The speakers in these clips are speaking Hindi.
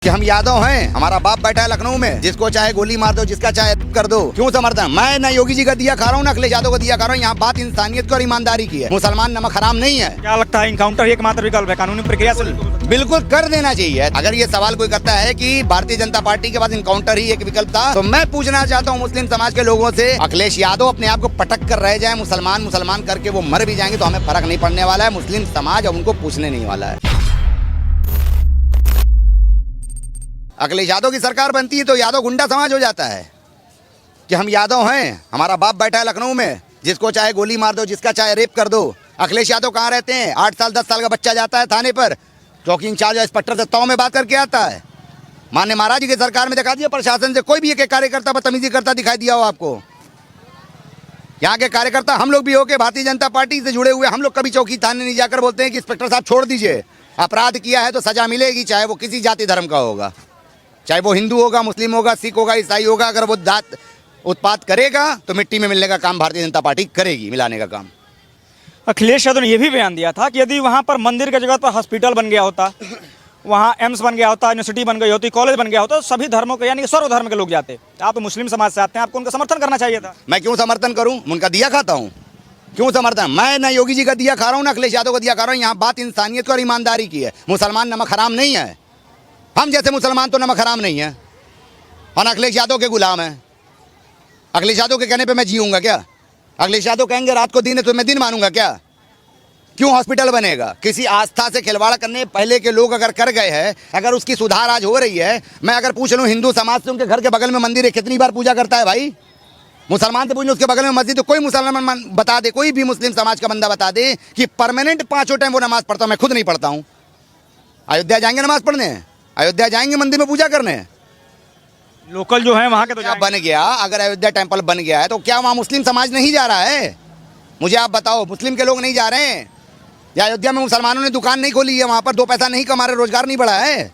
कि हम यादव हैं, हमारा बाप बैठा है लखनऊ में, जिसको चाहे गोली मार दो, जिसका चाहे कर दो। क्यों समर्थन? मैं ना योगी जी का दिया खा रहा हूँ, ना अखिलेश यादव का दिया खा रहा हूँ। यहाँ बात इंसानियत की और ईमानदारी की है। मुसलमान नमक हराम नहीं है। क्या लगता है इनकाउंटर ही एकमात्र विकल्प है कानूनी प्रक्रिया से? बिल्कुल कर देना चाहिए। अगर ये सवाल कोई करता है कि भारतीय जनता पार्टी के पास इनकाउंटर ही एक विकल्प था, तो मैं पूछना चाहता हूँ मुस्लिम समाज के लोगों से, अखिलेश यादव अपने आप को पटक कर रह जाए, मुसलमान करके वो मर भी जाएंगे तो हमें फर्क नहीं पड़ने वाला है। मुस्लिम समाज अब उनको पूछने नहीं वाला है। अखिलेश यादव की सरकार बनती है तो यादव गुंडा समाज हो जाता है कि हम यादव हैं, हमारा बाप बैठा है लखनऊ में, जिसको चाहे गोली मार दो, जिसका चाहे रेप कर दो। अखिलेश यादव कहाँ रहते हैं? 8 साल 10 साल का बच्चा जाता है थाने पर, चौकी इंचार्ज इंस्पेक्टर से तौ में बात करके आता है। माननीय महाराज जी की सरकार में दिखा दिया प्रशासन से कोई भी एक कार्यकर्ता बदतमीजी करता दिखाई दिया हो आपको? यहाँ के कार्यकर्ता हम लोग भी हो के भारतीय जनता पार्टी से जुड़े हुए, हम लोग कभी चौकी थाने नहीं जाकर बोलते हैं कि इंस्पेक्टर साहब छोड़ दीजिए, अपराध किया है तो सजा मिलेगी, चाहे वो किसी जाति धर्म का होगा, चाहे वो हिंदू होगा, मुस्लिम होगा, सिख होगा, ईसाई होगा। अगर वो दांत उत्पात करेगा तो मिट्टी में मिलने का काम भारतीय जनता पार्टी करेगी, मिलाने का काम। अखिलेश यादव ने यह भी बयान दिया था कि यदि वहां पर मंदिर की जगह पर हॉस्पिटल बन गया होता, वहां एम्स बन गया होता, यूनिवर्सिटी बन गई होती, कॉलेज बन गया होता, तो सभी धर्मों के यानी सर्वधर्म के लोग जाते। आप तो मुस्लिम समाज से आते हैं, आपको उनका समर्थन करना चाहिए था। मैं क्यों समर्थन करूं? उनका दिया खाता हूं। क्यों समर्थन? मैं ना योगी जी का दिया खा रहा हूं, ना अखिलेश यादव का दिया खा रहा हूं। यहाँ बात इंसानियत की और ईमानदारी की है। मुसलमान नमक हराम नहीं है। हम जैसे मुसलमान तो नमक हराम नहीं है और अखिलेश यादव के गुलाम है। अखिलेश यादव के कहने पे मैं जीऊंगा क्या? अखिलेश यादव कहेंगे रात को दिन है तो मैं दिन मानूंगा क्या? क्यों हॉस्पिटल बनेगा? किसी आस्था से खिलवाड़ करने पहले के लोग अगर कर गए हैं, अगर उसकी सुधार आज हो रही है। मैं अगर पूछ लूँ हिंदू समाज से, उनके घर के बगल में मंदिर है, कितनी बार पूजा करता है भाई? मुसलमान से पूछ लो उसके बगल में मस्जिद, तो कोई मुसलमान बता दे, कोई भी मुस्लिम समाज का बंदा बता दे कि परमानेंट 5 टाइम वो नमाज पढ़ता हूँ। मैं खुद नहीं पढ़ता हूँ। अयोध्या जाएंगे नमाज पढ़ने, अयोध्या जाएंगे मंदिर में पूजा करने। लोकल जो है वहाँ के तो क्या बन गया? अगर अयोध्या टेम्पल बन गया है तो क्या वहाँ मुस्लिम समाज नहीं जा रहा है? मुझे आप बताओ, मुस्लिम के लोग नहीं जा रहे हैं? या अयोध्या में मुसलमानों ने दुकान नहीं खोली है, वहाँ पर 2 पैसा नहीं कमा रहे, रोजगार नहीं बढ़ा है?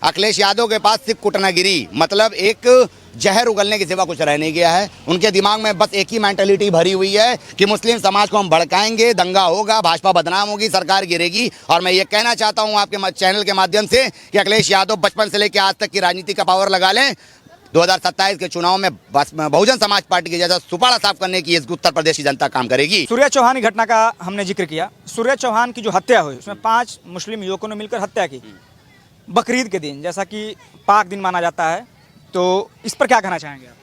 अखिलेश यादव के पास सिर्फ कुटनागिरी, मतलब एक जहर उगलने के सिवा कुछ रह नहीं गया है। उनके दिमाग में बस एक ही मेंटालिटी भरी हुई है कि मुस्लिम समाज को हम भड़काएंगे, दंगा होगा, भाजपा बदनाम होगी, सरकार गिरेगी। और मैं ये कहना चाहता हूँ आपके चैनल के माध्यम से कि अखिलेश यादव बचपन से लेकर आज तक की राजनीति का पावर लगा लें। 2027 के चुनाव में बहुजन समाज पार्टी के जैसा सुपाड़ा साफ करने की इस उत्तर प्रदेश की जनता काम करेगी। सूर्या चौहान की घटना का हमने जिक्र किया। सूर्या चौहान की जो हत्या हुई उसमें 5 मुस्लिम युवकों ने मिलकर हत्या की बकरीद के दिन, जैसा कि पाक दिन माना जाता है, तो इस पर क्या कहना चाहेंगे आप?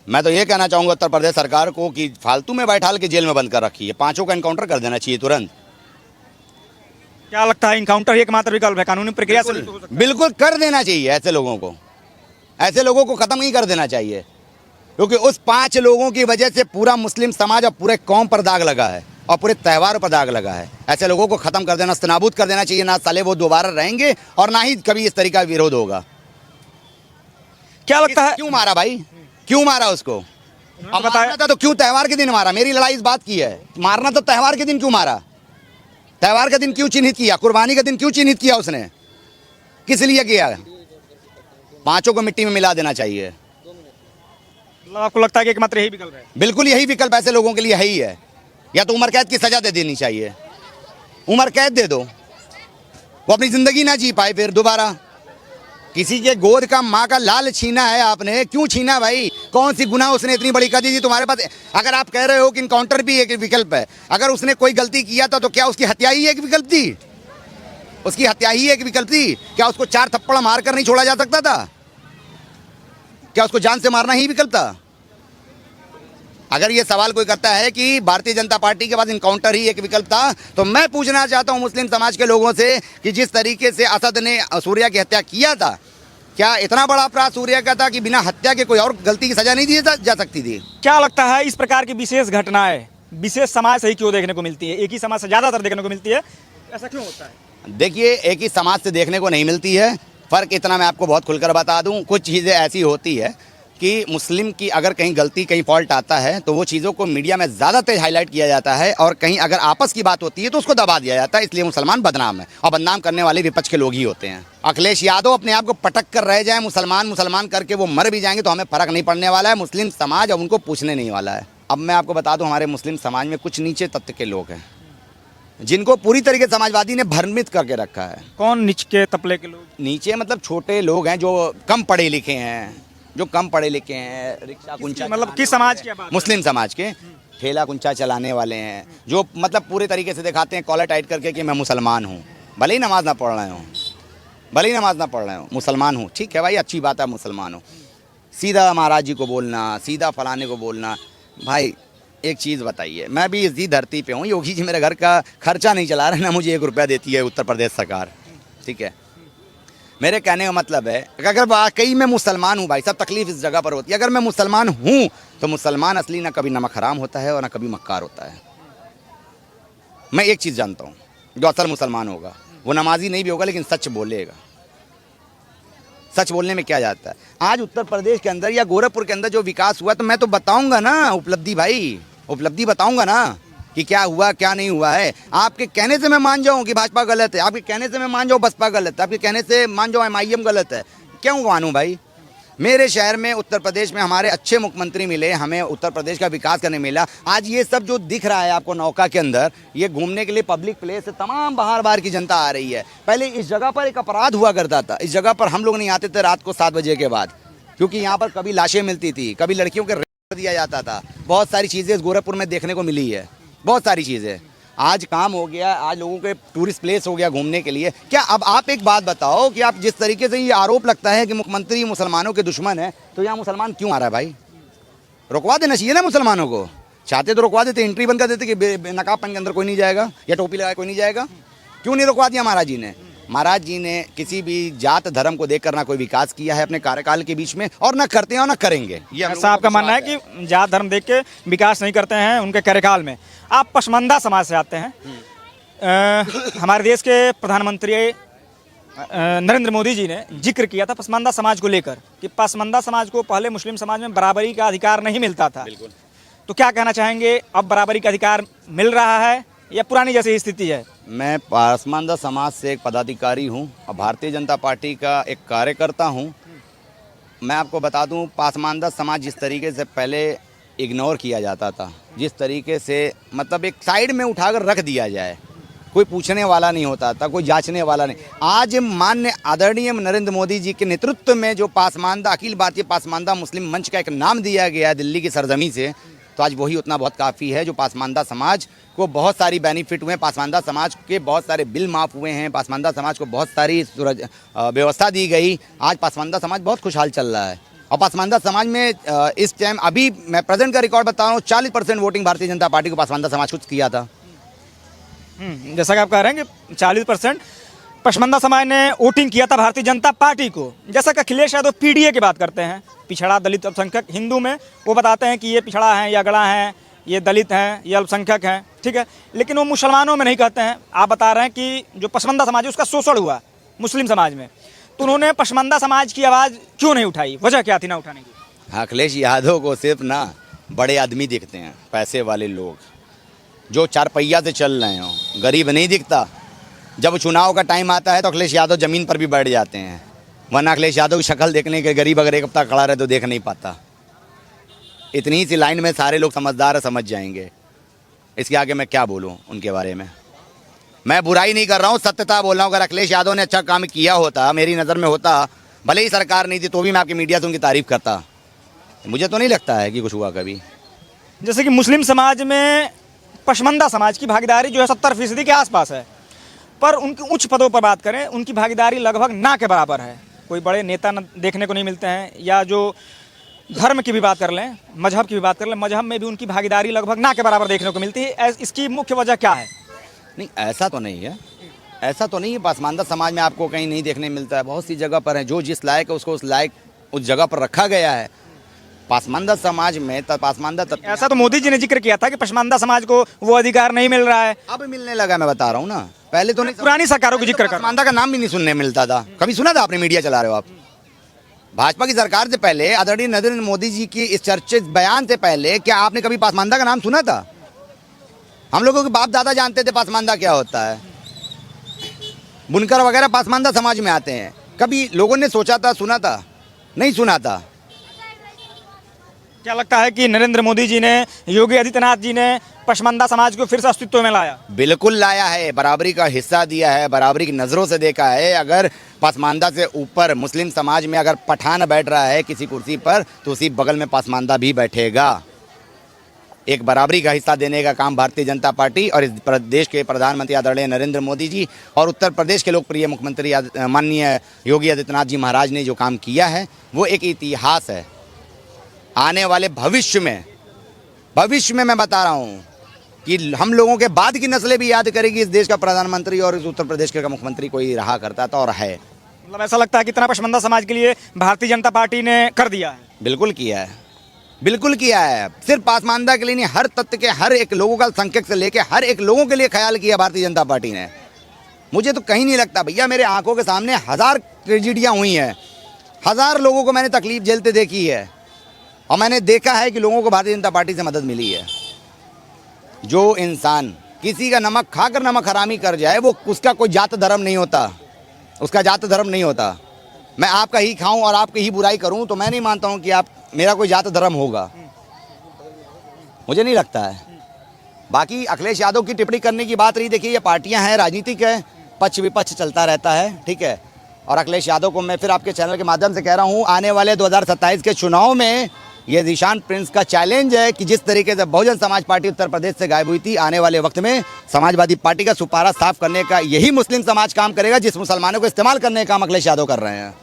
मैं तो ये कहना चाहूँगा उत्तर प्रदेश सरकार को कि फालतू में बैठाल के जेल में बंद कर रखी है। 5 का इनकाउंटर कर देना चाहिए तुरंत। क्या लगता है इनकाउंटर ही एकमात्र विकल्प है कानूनी प्रक्रिया से? बिल्कुल कर देना चाहिए। ऐसे लोगों को खत्म नहीं कर देना चाहिए, क्योंकि उस 5 लोगों की वजह से पूरा मुस्लिम समाज और पूरे कौम पर दाग लगा है और पूरे त्योहार पर दाग लगा है। ऐसे लोगों को खत्म कर देना, नाबूद कर देना चाहिए। ना साले वो दोबारा रहेंगे और ना ही कभी इस तरीका का विरोध होगा। क्या लगता है क्यों मारा भाई? क्यों मारा उसको? बताया था तो क्यों त्योहार के दिन मारा? मेरी लड़ाई इस बात की है, मारना तो त्योहार के दिन क्यों मारा? त्योहार का दिन क्यों चिन्हित किया? कुर्बानी का दिन क्यों चिन्हित किया उसने? किस लिए किया? 5 को मिट्टी में मिला देना चाहिए। आपको लगता है कि एकमात्र यही विकल्प है? बिल्कुल यही विकल्प ऐसे लोगों के लिए है ही है। या तो उम्र कैद की सजा दे देनी चाहिए, उम्र कैद दे दो, वो अपनी जिंदगी ना जी पाए फिर दोबारा। किसी के गोद का माँ का लाल छीना है आपने, क्यों छीना भाई? कौन सी गुनाह उसने इतनी बड़ी कर दी थी तुम्हारे पास? अगर आप कह रहे हो कि इनकाउंटर भी एक विकल्प है, अगर उसने कोई गलती किया था तो क्या उसकी हत्या ही एक विकल्प थी? उसकी हत्या ही एक विकल्प थी? क्या उसको 4 थप्पड़ मारकर नहीं छोड़ा जा सकता था? क्या उसको जान से मारना ही विकल्प था? अगर ये सवाल कोई करता है कि भारतीय जनता पार्टी के पास इनकाउंटर ही एक विकल्प था, तो मैं पूछना चाहता हूं मुस्लिम समाज के लोगों से कि जिस तरीके से असद ने सूर्या की हत्या किया था, क्या इतना बड़ा अपराध सूर्या का था कि बिना हत्या के कोई और गलती की सजा नहीं दी जा सकती थी? क्या लगता है इस प्रकार की विशेष घटनाएं विशेष समाज से ही क्यों देखने को मिलती है? एक ही समाज से ज्यादातर देखने को मिलती है, ऐसा क्यों होता है? देखिए, एक ही समाज से देखने को नहीं मिलती है। फर्क इतना मैं आपको बहुत खुलकर बता दूं, कुछ चीज़ें ऐसी होती है कि मुस्लिम की अगर कहीं गलती, कहीं फॉल्ट आता है तो वो चीज़ों को मीडिया में ज़्यादा तेज हाईलाइट किया जाता है, और कहीं अगर आपस की बात होती है तो उसको दबा दिया जाता है। इसलिए मुसलमान बदनाम है और बदनाम करने वाले विपक्ष के लोग ही होते हैं। अखिलेश यादव अपने आप को पटक कर रह जाए, मुसलमान करके वो मर भी जाएंगे तो हमें फ़र्क नहीं पड़ने वाला है। मुस्लिम समाज अब उनको पूछने नहीं वाला है। अब मैं आपको बता दूं, हमारे मुस्लिम समाज में कुछ नीचे तत्व के लोग हैं जिनको पूरी तरीके से समाजवादी ने भ्रमित करके रखा है। कौन नीचे तबले के लोग? नीचे मतलब छोटे लोग हैं जो कम पढ़े लिखे हैं, जो कम पढ़े लिखे हैं, रिक्शा कुंचा, मतलब किस समाज की बात? मुस्लिम समाज के ठेला कुंचा चलाने वाले हैं, जो मतलब पूरे तरीके से दिखाते हैं कॉलर टाइट करके कि मैं मुसलमान हूँ, भले ही नमाज ना पढ़ रहे हो, भले ही नमाज ना पढ़ रहे हो, मुसलमान हूँ। ठीक है भाई, अच्छी बात है मुसलमान हो। सीधा महाराज जी को बोलना, सीधा फलाने को बोलना। भाई एक चीज़ बताइए, मैं भी इसी धरती पे हूँ, योगी जी मेरे घर का खर्चा नहीं चला रहे ना, मुझे 1 रुपया देती है उत्तर प्रदेश सरकार। ठीक है, मेरे कहने का मतलब है कि अगर वाकई मैं मुसलमान हूँ भाई साहब, तकलीफ इस जगह पर होती है। अगर मैं मुसलमान हूँ तो मुसलमान असली ना कभी नमक हराम होता है और ना कभी मक्कार होता है। मैं एक चीज़ जानता हूँ, जो असल मुसलमान होगा वो नमाजी नहीं भी होगा लेकिन सच बोलेगा। सच बोलने में क्या जाता है। आज उत्तर प्रदेश के अंदर या गोरखपुर के अंदर जो विकास हुआ तो मैं तो बताऊंगा ना उपलब्धि, भाई उपलब्धि बताऊंगा ना कि क्या हुआ क्या नहीं हुआ है। आपके कहने से मैं मान जाऊं कि भाजपा गलत है, आपके कहने से मैं मान जाऊं बसपा गलत है, आपके कहने से मान जाऊं MIM गलत है, क्यों मानूं भाई। मेरे शहर में उत्तर प्रदेश में हमारे अच्छे मुख्यमंत्री मिले, हमें उत्तर प्रदेश का विकास करने मिला। आज ये सब जो दिख रहा है आपको नौका के अंदर, ये घूमने के लिए पब्लिक प्लेस है, तमाम बाहर बाहर की जनता आ रही है। पहले इस जगह पर एक अपराध हुआ करता था, इस जगह पर हम लोग नहीं आते थे रात को 7 बजे के बाद, क्योंकि यहाँ पर कभी लाशें मिलती थी, कभी लड़कियों के रेप कर दिया जाता था। बहुत सारी चीज़ें इस गोरखपुर में देखने को मिली है, बहुत सारी चीज़ें। आज काम हो गया, आज लोगों के टूरिस्ट प्लेस हो गया घूमने के लिए। क्या अब आप एक बात बताओ कि आप जिस तरीके से ये आरोप लगता है कि मुख्यमंत्री मुसलमानों के दुश्मन है, तो यहाँ मुसलमान क्यों आ रहा है भाई। रुकवा देना चाहिए ना मुसलमानों को, चाहते तो रुकवा देते, एंट्री बंद कर देते कि नकाब पहन के अंदर कोई नहीं जाएगा या टोपी लगाए कोई नहीं जाएगा। क्यों नहीं रुकवा दिया महाराज जी ने। महाराज जी ने किसी भी जात धर्म को देखकर ना कोई विकास किया है अपने कार्यकाल के बीच में, और ना करते हैं और ना करेंगे। ये ऐसा आपका मानना है कि जात धर्म देख के विकास नहीं करते हैं उनके कार्यकाल में। आप पसमानदा समाज से आते हैं। हमारे देश के प्रधानमंत्री नरेंद्र मोदी जी ने जिक्र किया था पसमानदा समाज को लेकर कि पसमानदा समाज को पहले मुस्लिम समाज में बराबरी का अधिकार नहीं मिलता था। तो क्या कहना चाहेंगे, अब बराबरी का अधिकार मिल रहा है या पुरानी जैसी स्थिति है? मैं पसमानदा समाज से एक पदाधिकारी हूँ और भारतीय जनता पार्टी का एक कार्यकर्ता हूँ। मैं आपको बता दूँ, पसमानदा समाज जिस तरीके से पहले इग्नोर किया जाता था, जिस तरीके से मतलब एक साइड में उठाकर रख दिया जाए, कोई पूछने वाला नहीं होता था, कोई जांचने वाला नहीं। आज माननीय आदरणीय नरेंद्र मोदी जी के नेतृत्व में जो पसमानदा अखिल भारतीय पसमानदा मुस्लिम मंच का एक नाम दिया गया दिल्ली की सरजमी से, तो आज वही उतना बहुत काफ़ी है। जो पसमानदा समाज को बहुत सारी बेनिफिट हुए हैं, पसमानदा समाज के बहुत सारे बिल माफ़ हुए हैं, पसमानदा समाज को बहुत सारी व्यवस्था दी गई। आज पसमानदा समाज बहुत खुशहाल चल रहा है। और पसमानदा समाज में इस टाइम अभी मैं प्रेजेंट का रिकॉर्ड बता रहा हूँ, 40% वोटिंग भारतीय जनता पार्टी को पसमानदा समाज कुछ किया था। जैसा कि आप कह रहे हैं कि 40% पसमानदा समाज ने वोटिंग किया था भारतीय जनता पार्टी को। जैसा कि अखिलेश यादव PDA की बात करते हैं, पिछड़ा दलित अल्पसंख्यक हिंदू में, वो बताते हैं कि ये पिछड़ा है, ये अगड़ा है, ये दलित हैं, ये अल्पसंख्यक हैं, ठीक है, लेकिन वो मुसलमानों में नहीं कहते हैं। आप बता रहे हैं कि जो पसमानदा समाज है उसका शोषण हुआ मुस्लिम समाज में, तो उन्होंने पसमानदा समाज की आवाज़ क्यों नहीं उठाई, वजह क्या थी ना उठाने की? अखिलेश यादव को सिर्फ ना बड़े आदमी दिखते हैं, पैसे वाले लोग जो 4 पहिया से चल रहे हों, गरीब नहीं दिखता। जब चुनाव का टाइम आता है तो अखिलेश यादव ज़मीन पर भी बैठ जाते हैं, वरना अखिलेश यादव की शक्ल देखने के गरीब अगर एक हफ्ता खड़ा रहे तो देख नहीं पाता। इतनी सी लाइन में सारे लोग समझदार है, समझ जाएंगे। इसके आगे मैं क्या बोलूं उनके बारे में। मैं बुराई नहीं कर रहा हूं, सत्यता बोल रहा हूं। अगर अखिलेश यादव ने अच्छा काम किया होता, मेरी नज़र में होता, भले ही सरकार नहीं थी तो भी मैं आपकी मीडिया से उनकी तारीफ़ करता। मुझे तो नहीं लगता है कि कुछ हुआ कभी। जैसे कि मुस्लिम समाज में पसमानदा समाज की भागीदारी जो है 70% के आसपास है, पर उनके उच्च पदों पर बात करें उनकी भागीदारी लगभग ना के बराबर है। कोई बड़े नेता देखने को नहीं मिलते हैं, या जो धर्म की भी बात कर लें, मजहब की भी बात कर लें, मजहब में भी उनकी भागीदारी लगभग ना के बराबर देखने को मिलती है। इसकी मुख्य वजह क्या है? नहीं, ऐसा तो नहीं है, ऐसा तो नहीं है। पसमानदा समाज में आपको कहीं नहीं देखने मिलता है, बहुत सी जगह पर है। जो जिस लायक है उसको उस लायक उस जगह पर रखा गया है। पसमानदा समाज में पसमानदा ऐसा तो मोदी जी ने जिक्र किया था कि पसमानदा समाज को वो अधिकार नहीं मिल रहा है, अब मिलने लगा। मैं बता रहा हूँ ना, पहले तो नहीं, पुरानी सरकारों की जिक्र कर। पसमानदा का नाम भी नहीं सुनने मिलता था। कभी सुना था आपने? मीडिया चला रहे हो आप। भाजपा की सरकार से पहले आदरणीय नरेंद्र मोदी जी की इस चर्चित बयान से पहले क्या आपने कभी पसमानदा का नाम सुना था? हम लोगों के बाप दादा जानते थे पसमानदा क्या होता है। बुनकर वगैरह पसमानदा समाज में आते हैं। कभी लोगों ने सोचा था, सुना था? नहीं सुना था। क्या लगता है कि नरेंद्र मोदी जी ने, योगी आदित्यनाथ जी ने पसमानदा समाज को फिर से अस्तित्व में लाया? बिल्कुल लाया है, बराबरी का हिस्सा दिया है, बराबरी की नज़रों से देखा है। अगर पसमानदा से ऊपर मुस्लिम समाज में अगर पठान बैठ रहा है किसी कुर्सी पर, तो उसी बगल में पसमानदा भी बैठेगा। एक बराबरी का हिस्सा देने का काम भारतीय जनता पार्टी और इस प्रदेश के प्रधानमंत्री आदरणीय नरेंद्र मोदी जी और उत्तर प्रदेश के लोकप्रिय मुख्यमंत्री माननीय योगी आदित्यनाथ जी महाराज ने जो काम किया है वो एक इतिहास है। आने वाले भविष्य में मैं बता रहा हूँ कि हम लोगों के बाद की नस्लें भी याद करेगी इस देश का प्रधानमंत्री और इस उत्तर प्रदेश के मुख्यमंत्री कोई रहा करता था और है। मतलब ऐसा लगता है कि इतना पसमानदा समाज के लिए भारतीय जनता पार्टी ने कर दिया है। बिल्कुल किया है, बिल्कुल किया है। सिर्फ पसमानदा के लिए नहीं, हर तत्व के हर एक लोगों का संख्यक से लेके हर एक लोगों के लिए ख्याल किया भारतीय जनता पार्टी ने। मुझे तो कहीं नहीं लगता भैया, मेरे आंखों के सामने 1000 ट्रेजिडियाँ हुई हैं, 1000 लोगों को मैंने तकलीफ झेलते देखी है और मैंने देखा है कि लोगों को भारतीय जनता पार्टी से मदद मिली है। जो इंसान किसी का नमक खाकर नमक हरामी कर जाए, वो उसका कोई जात धर्म नहीं होता, उसका जात धर्म नहीं होता। मैं आपका ही खाऊं और आपकी ही बुराई करूं तो मैं नहीं मानता हूं कि आप मेरा कोई जात धर्म होगा, मुझे नहीं लगता है। बाकी अखिलेश यादव की टिप्पणी करने की बात रही, देखिए ये पार्टियां हैं, राजनीतिक है, पक्ष विपक्ष चलता रहता है, ठीक है। और अखिलेश यादव को मैं फिर आपके चैनल के माध्यम से कह रहा हूं, आने वाले 2027 के चुनाव में ये ज़ीशान प्रिंस का चैलेंज है कि जिस तरीके से बहुजन समाज पार्टी उत्तर प्रदेश से गायब हुई थी, आने वाले वक्त में समाजवादी पार्टी का सुपारा साफ करने का यही मुस्लिम समाज काम करेगा, जिस मुसलमानों को इस्तेमाल करने का काम अखिलेश यादव कर रहे हैं।